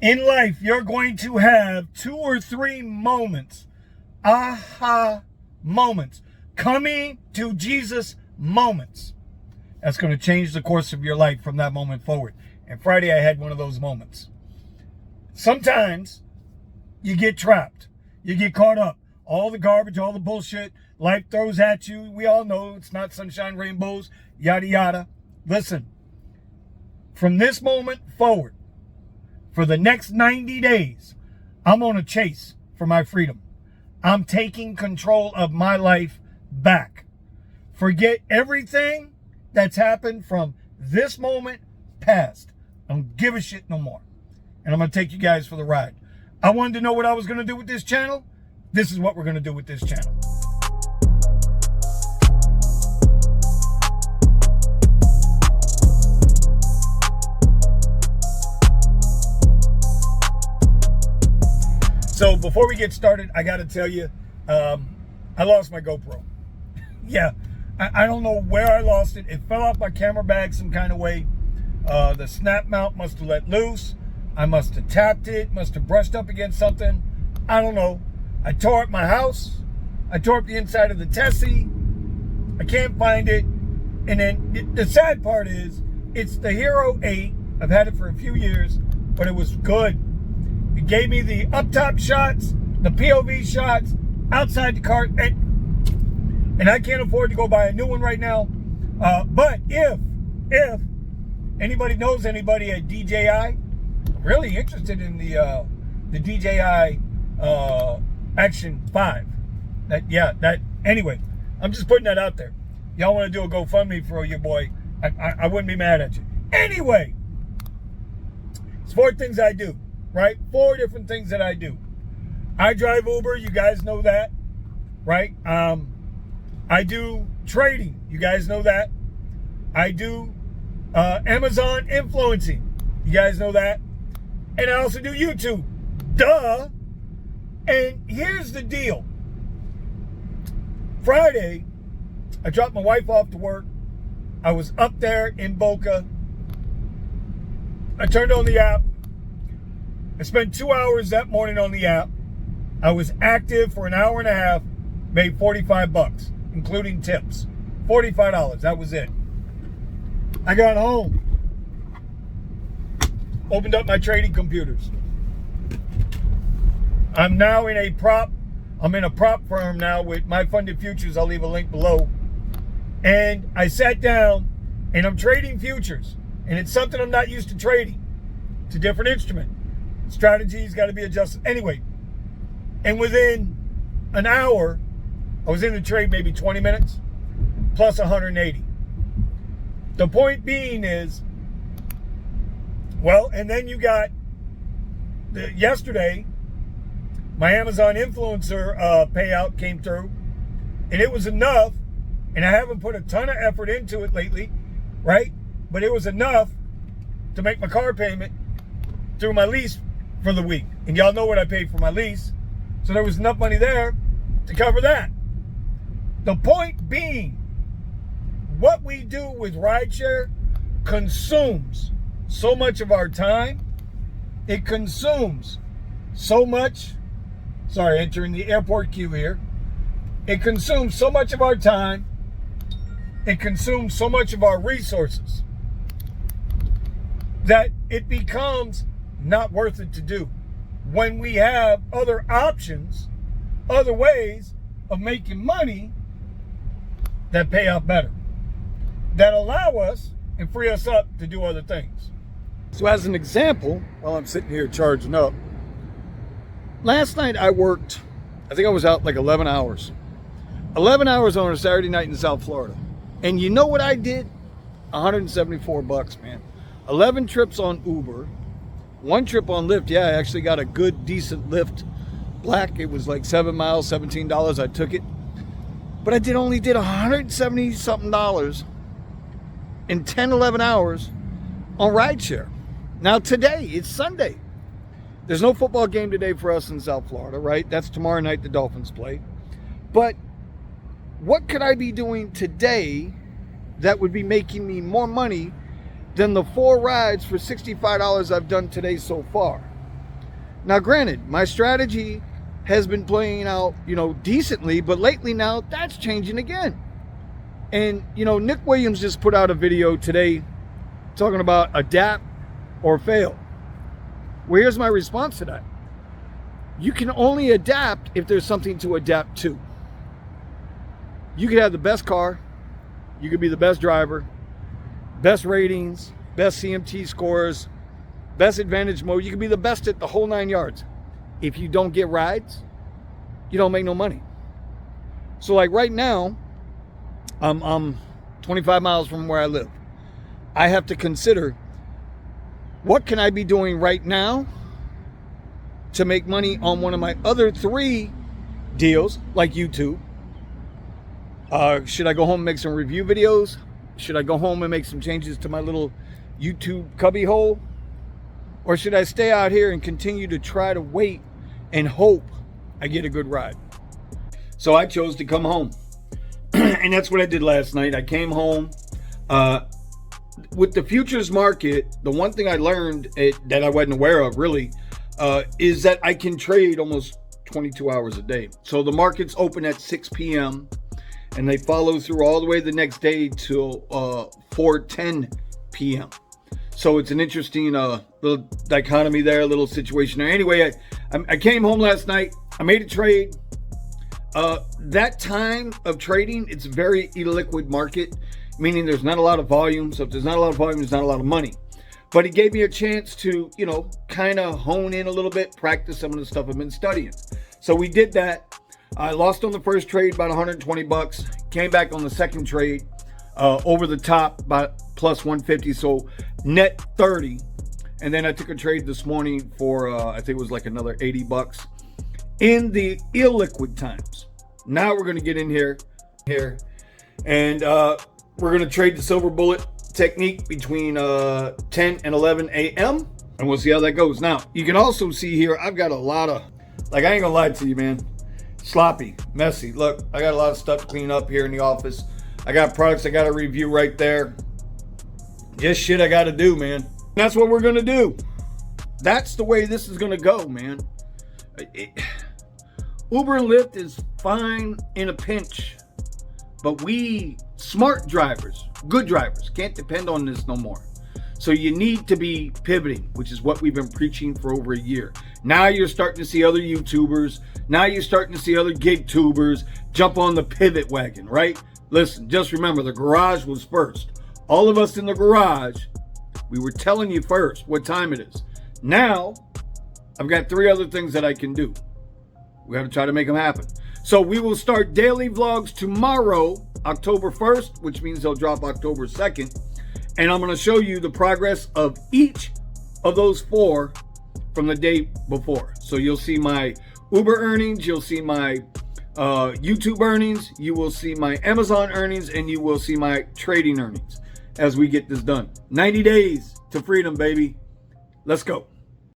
In life, you're going to have 2 or 3 moments, aha moments, coming to Jesus moments. That's going to change the course of your life from that moment forward. And Friday, I had one of those moments. Sometimes you get trapped. You get caught up. All the garbage, all the bullshit life throws at you. We all know it's not sunshine, rainbows, yada, yada. Listen, from this moment forward, for the next 90 days, I'm on a chase for my freedom. I'm taking control of my life back. Forget everything that's happened from this moment past. I don't give a shit no more. And I'm going to take you guys for the ride. I wanted to know what I was going to do with this channel. This is what we're going to do with this channel. So before we get started, I got to tell you, I lost my GoPro. Yeah, I don't know where I lost it. It fell off my camera bag some kind of way. The snap mount must have let loose. I must have tapped it, must have brushed up against something. I don't know. I tore up my house. I tore up the inside of the Tessie. I can't find it. And then the sad part is, it's the Hero 8. I've had it for a few years, but it was good. It gave me the up top shots, the POV shots, outside the car. And I can't afford to go buy a new one right now. But if anybody knows anybody at DJI, I'm really interested in the DJI Action 5. Anyway, I'm just putting that out there. Y'all want to do a GoFundMe for your boy, I wouldn't be mad at you. Anyway, it's 4 things I do, right? 4 different things that I do. I drive Uber, you guys know that, right? I do trading, you guys know that. I do Amazon influencing, you guys know that. And I also do YouTube, duh. And here's the deal. Friday, I dropped my wife off to work. I was up there in Boca. I turned on the app. I spent 2 hours that morning on the app. I was active for an hour and a half, made $45, including tips. $45, that was it. I got home, opened up my trading computers. I'm now in a prop firm now with My Funded Futures. I'll leave a link below. And I sat down and I'm trading futures. And it's something I'm not used to trading. It's a different instrument. Strategy's got to be adjusted. Anyway, and within an hour, I was in the trade maybe 20 minutes, plus 180. The point being is, well, and then you got, yesterday, my Amazon influencer payout came through, and it was enough, and I haven't put a ton of effort into it lately, right? But it was enough to make my car payment through my lease for the week. And y'all know what I paid for my lease. So there was enough money there to cover that. The point being, what we do with rideshare consumes so much of our time. It consumes so much, sorry, entering the airport queue here. It consumes so much of our time. It consumes so much of our resources that it becomes not worth it to do when we have other options, other ways of making money that pay out better, that allow us and free us up to do other things. So as an example, while I'm sitting here charging up, last night I worked, I think I was out like 11 hours. 11 hours on a Saturday night in South Florida. And you know what I did? $174, man. 11 trips on Uber, 1 trip on Lyft. Yeah, I actually got a good, decent Lyft Black. It was like 7 miles, $17. I took it. But I only did $170 something in 10, 11 hours on rideshare. Now today, it's Sunday. There's no football game today for us in South Florida, right? That's tomorrow night the Dolphins play. But what could I be doing today that would be making me more money than the 4 rides for $65 I've done today so far? Now, granted, my strategy has been playing out, decently, but lately now that's changing again. And, Nick Williams just put out a video today talking about adapt or fail. Well, here's my response to that. You can only adapt if there's something to adapt to. You could have the best car, you could be the best driver, best ratings, best CMT scores, best advantage mode. You can be the best at the whole 9 yards. If you don't get rides, you don't make no money. So like right now, I'm 25 miles from where I live. I have to consider, what can I be doing right now to make money on one of my other 3 deals, like YouTube? Should I go home and make some review videos? Should I go home and make some changes to my little YouTube cubby hole? Or should I stay out here and continue to try to wait and hope I get a good ride? So I chose to come home. And that's what I did last night. I came home. With the futures market, the one thing I learned that I wasn't aware of really is that I can trade almost 22 hours a day. So the markets open at 6 p.m. and they follow through all the way the next day till 4:10 p.m. So it's an interesting little dichotomy there, a little situation there. Anyway, I came home last night. I made a trade. That time of trading, it's a very illiquid market, meaning there's not a lot of volume. So if there's not a lot of volume, there's not a lot of money. But it gave me a chance to, kind of hone in a little bit, practice some of the stuff I've been studying. So we did that. I lost on the first trade about $120. Came back on the second trade over the top about plus 150. So net 30. And then I took a trade this morning for, I think it was like another $80 in the illiquid times. Now we're going to get in here and we're going to trade the silver bullet technique between 10 and 11 a.m. and we'll see how that goes. Now, you can also see here, I've got a lot of, I ain't gonna lie to you, man. Sloppy, messy. Look, I got a lot of stuff to clean up here in the office. I got products I got to review right there. Just shit I got to do, man. That's what we're going to do. That's the way this is going to go, man. Uber and Lyft is fine in a pinch. But we, smart drivers, good drivers, can't depend on this no more. So you need to be pivoting, which is what we've been preaching for over a year. Now you're starting to see other YouTubers. Now you're starting to see other gig tubers jump on the pivot wagon, right? Listen, just remember, the garage was first. All of us in the garage, we were telling you first what time it is. Now, I've got 3 other things that I can do. We have to try to make them happen. So we will start daily vlogs tomorrow, October 1st, which means they'll drop October 2nd. And I'm going to show you the progress of each of those 4 from the day before. So you'll see my Uber earnings, you'll see my YouTube earnings, you will see my Amazon earnings, and you will see my trading earnings as we get this done. 90 days to freedom, baby. Let's go.